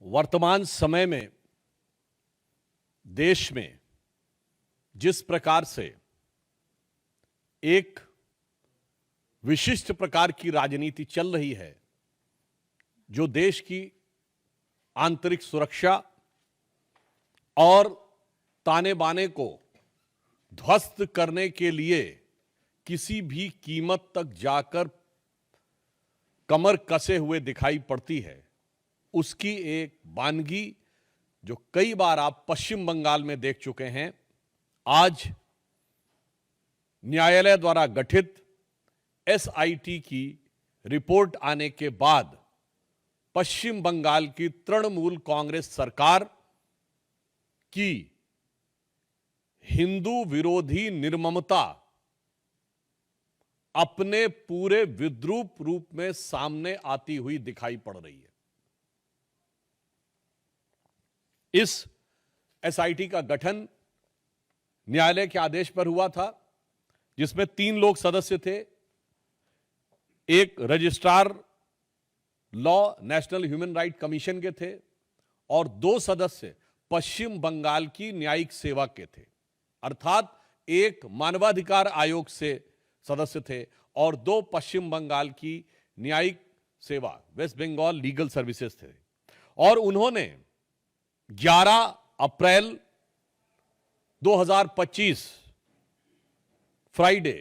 वर्तमान समय में देश में जिस प्रकार से एक विशिष्ट प्रकार की राजनीति चल रही है, जो देश की आंतरिक सुरक्षा और ताने बाने को ध्वस्त करने के लिए किसी भी कीमत तक जाकर कमर कसे हुए दिखाई पड़ती है, उसकी एक वानगी जो कई बार आप पश्चिम बंगाल में देख चुके हैं। आज न्यायालय द्वारा गठित एसआईटी की रिपोर्ट आने के बाद पश्चिम बंगाल की तृणमूल कांग्रेस सरकार की हिंदू विरोधी निर्ममता अपने पूरे विद्रूप रूप में सामने आती हुई दिखाई पड़ रही है। इस एसआईटी का गठन न्यायालय के आदेश पर हुआ था, जिसमें 3 लोग सदस्य थे। एक registrar law national human right commission के थे और 2 सदस्य पश्चिम बंगाल की न्यायिक सेवा के थे, अर्थात एक मानवाधिकार आयोग से सदस्य थे और 2 पश्चिम बंगाल की न्यायिक सेवा वेस्ट बंगाल लीगल सर्विसेज थे। और उन्होंने 11 अप्रैल 2025 फ्राइडे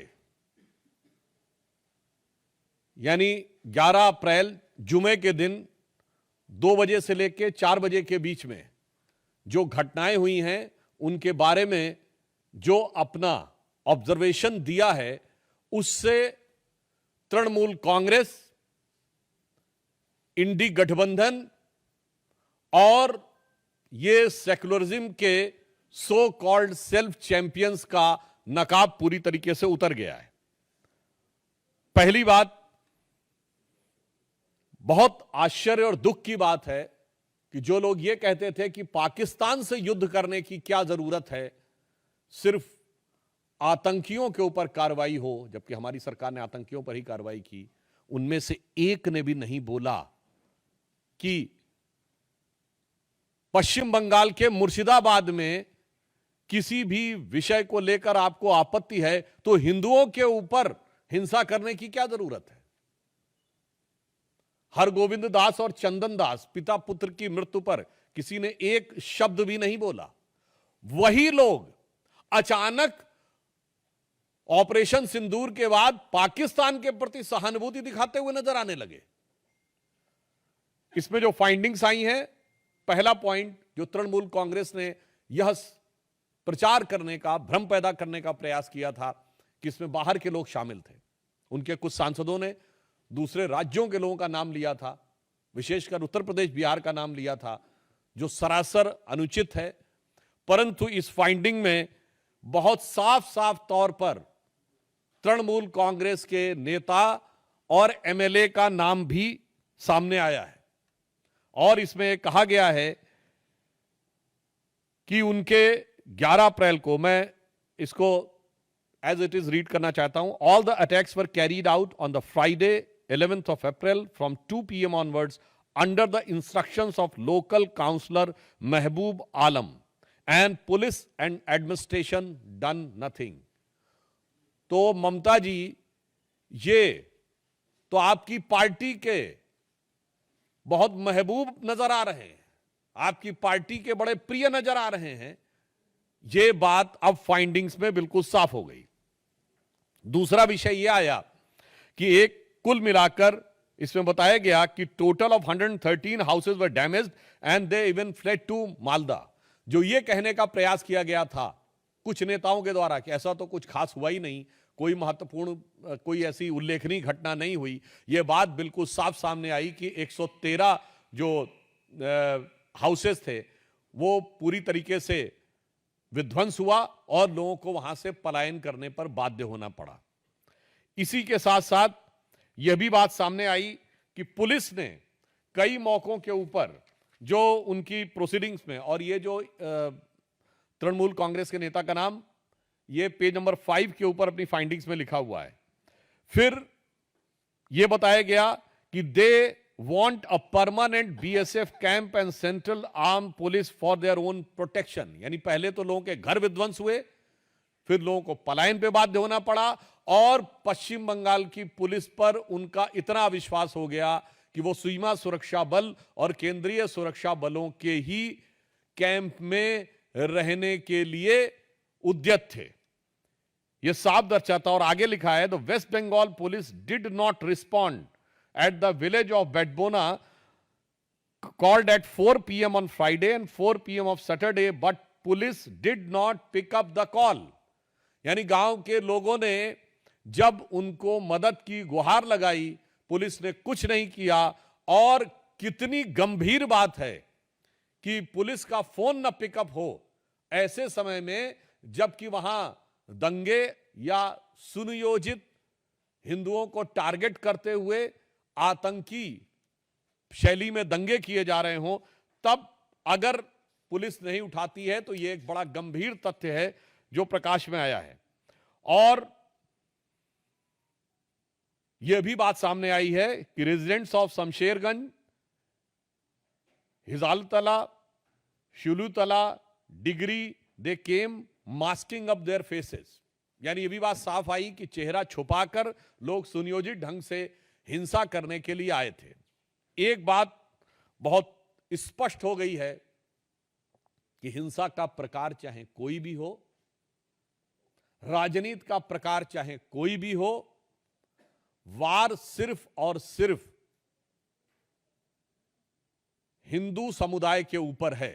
यानी 11 अप्रैल जुमे के दिन 2 बजे से लेकर 4 बजे के बीच में जो घटनाएं हुई हैं, उनके बारे में जो अपना ऑब्जर्वेशन दिया है, उससे तृणमूल कांग्रेस, इंडी गठबंधन और ये सेक्युलरिज्म के सो कॉल्ड सेल्फ चैंपियंस का नकाब पूरी तरीके से उतर गया है। पहली बात, बहुत आश्चर्य और दुख की बात है कि जो लोग ये कहते थे कि पाकिस्तान से युद्ध करने की क्या जरूरत है, सिर्फ आतंकियों के ऊपर कार्रवाई हो, जबकि हमारी सरकार ने आतंकियों पर ही कार्रवाई की, उनमें से एक ने भी नहीं बोला कि पश्चिम बंगाल के मुर्शिदाबाद में किसी भी विषय को लेकर आपको आपत्ति है तो हिंदुओं के ऊपर हिंसा करने की क्या जरूरत है। हरगोविंद दास और चंदन दास पिता पुत्र की मृत्यु पर किसी ने एक शब्द भी नहीं बोला। वही लोग अचानक ऑपरेशन सिंदूर के बाद पाकिस्तान के प्रति सहानुभूति दिखाते हुए नजर आने लगे। इसमें जो फाइंडिंग्स आई हैं, पहला पॉइंट जो तृणमूल कांग्रेस ने यह प्रचार करने का, भ्रम पैदा करने का प्रयास किया था कि इसमें बाहर के लोग शामिल थे। उनके कुछ सांसदों ने दूसरे राज्यों के लोगों का नाम लिया था, विशेषकर उत्तर प्रदेश बिहार का नाम लिया था, जो सरासर अनुचित है। परंतु इस फाइंडिंग में बहुत साफ साफ तौर पर तृणमूल कांग्रेस के नेता और एमएलए का नाम भी सामने आया है और इसमें कहा गया है कि उनके 11 अप्रैल को, मैं इसको एज इट इज रीड करना चाहता हूं। All the attacks were carried out on the Friday 11th of April from 2 PM onwards under the instructions of local councillor Mehboob Alam and police and administration done nothing। तो ममता जी, ये तो आपकी party के बहुत महबूब नजर आ रहे हैं, आपकी पार्टी के बड़े प्रिय नजर आ रहे हैं। ये बात अब फाइंडिंग्स में बिल्कुल साफ हो गई। दूसरा विषय यह आया कि एक कुल मिलाकर इसमें बताया गया कि total of 113 houses were damaged and they even fled to Malda. जो ये कहने का प्रयास किया गया था कुछ नेताओं के द्वारा कि ऐसा तो कुछ खास हुआ ही नहीं, कोई महत्वपूर्ण, कोई ऐसी उल्लेखनीय घटना नहीं हुई, ये बात बिल्कुल साफ सामने आई कि 113 जो हाउसेस थे वो पूरी तरीके से विध्वंस हुआ और लोगों को वहां से पलायन करने पर बाध्य होना पड़ा। इसी के साथ साथ यह भी बात सामने आई कि पुलिस ने कई मौकों के ऊपर जो उनकी प्रोसीडिंग्स में, और ये जो तृणमूल कांग्रेस के नेता का नाम ये पेज नंबर 5 के ऊपर अपनी फाइंडिंग्स में लिखा हुआ है। फिर यह बताया गया कि दे want a permanent BSF camp and central armed police for their own protection। यानी पहले तो लोगों के घर विध्वंस हुए, फिर लोगों को पलायन पे बाध्य होना पड़ा, और पश्चिम बंगाल की पुलिस पर उनका इतना विश्वास हो गया कि वो सीमा सुरक्षा बल और केंद्रीय सुरक्षा बलों के ही कैंप में रहने के लिए उद्यत थे। यह साफ दर्शाता, और आगे लिखा है, the West Bengal police did not respond at the village of Bedbona called at 4 p.m. on Friday and 4 p.m. of Saturday, but police did not pick up the call। यानी गांव के लोगों ने जब उनको मदद की गुहार लगाई, पुलिस ने कुछ नहीं किया। और कितनी गंभीर बात है कि पुलिस का फोन न पिकअप हो ऐसे समय में, जबकि वहां दंगे या सुनियोजित हिंदुओं को टारगेट करते हुए आतंकी शैली में दंगे किए जा रहे हों, तब अगर पुलिस नहीं उठाती है तो यह एक बड़ा गंभीर तथ्य है जो प्रकाश में आया है। और यह भी बात सामने आई है कि residents of Shamsherganj, Hijaltala, Shulutala, Dighri, they came masking up their faces. यानी यह भी बात साफ आई कि चेहरा छुपाकर लोग सुनियोजित ढंग से हिंसा करने के लिए आए थे। एक बात बहुत स्पष्ट हो गई है कि हिंसा का प्रकार चाहे कोई भी हो, राजनीति का प्रकार चाहे कोई भी हो, वार सिर्फ और सिर्फ हिंदू समुदाय के ऊपर है।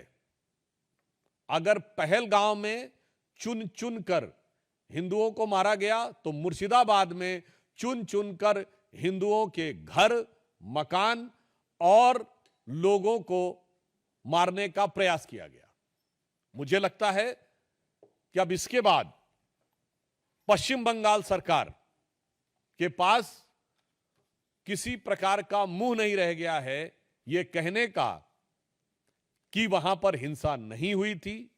अगर पहलगांव में चुन चुन कर हिंदुओं को मारा गया, तो मुर्शिदाबाद में चुन चुनकर हिंदुओं के घर, मकान और लोगों को मारने का प्रयास किया गया। मुझे लगता है कि अब इसके बाद पश्चिम बंगाल सरकार के पास किसी प्रकार का मुंह नहीं रह गया है यह कहने का कि वहां पर हिंसा नहीं हुई थी,